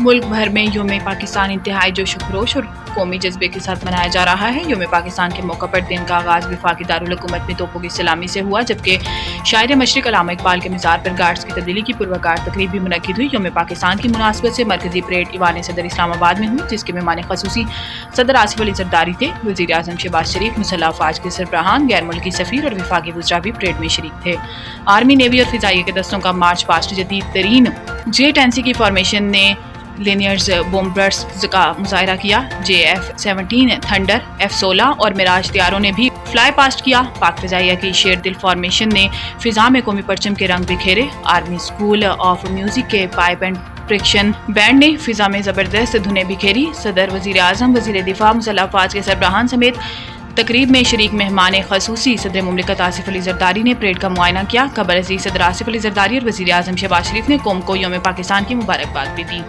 मुल्क भर में योम पाकिस्तान इंतहाई जोश खरोश और कौमी जज्बे के साथ मनाया जा रहा है। योम पाकिस्तान के मौका पर दिन का आगाज वफाकी दारुल हुकूमत में तोपों की सलामी से हुआ, जबकि शायर मशरिक अल्लामा इकबाल के मज़ार पर गार्ड्स की तब्दीली की पुरवकार तकरीब भी मुनक्किद हुई। योम पाकिस्तान की मुनासबत से मरकजी परेड ईवान सदर इस्लामाबाद में हुई, जिसके मेहमान खसूसी सदर आसिफ अली जरदारी थे। वज़ीर आज़म शहबाज शरीफ, मुसल्लह अफ़वाज के सरबराहान, गैर मुल्की सफ़ीर और वफाकी वज़रा भी परेड में शरीक थे। आर्मी, नेवी और फ़िज़ाइया के दस्तों का मार्च पास्ट जदीद तरीन J-10C की फॉर्मेशन ने लिनियर्स बोम्बर्स का मुजाहरा किया। JF-17 थंडर, F-16 और मिराज तैयारों ने भी फ्लाई पास्ट किया। पाक फ़िज़ाइया की शेर दिल फॉर्मेशन ने फ़िज़ा में कौमी परचम के रंग बिखेरे। आर्मी स्कूल ऑफ म्यूज़िक के पाइप एंड प्रिक्शन बैंड ने फ़िज़ा में ज़बरदस्त धुनें बिखेरी। सदर, वज़ीर आज़म, वज़ीर दिफ़ा, मुसल्लह अफ़वाज के सरबराहान समेत तकरीब में शरीक मेहमान खसूसी सदर मुमलिकत आसिफ अली जरदारी ने परेड का मुआयना किया। क़ब्ल अज़ीज़ सदर आसिफ अली जरदारी और वज़ीर आज़म शहबाज शरीफ ने कौम को योम पाकिस्तान की मुबारकबाद भी दी।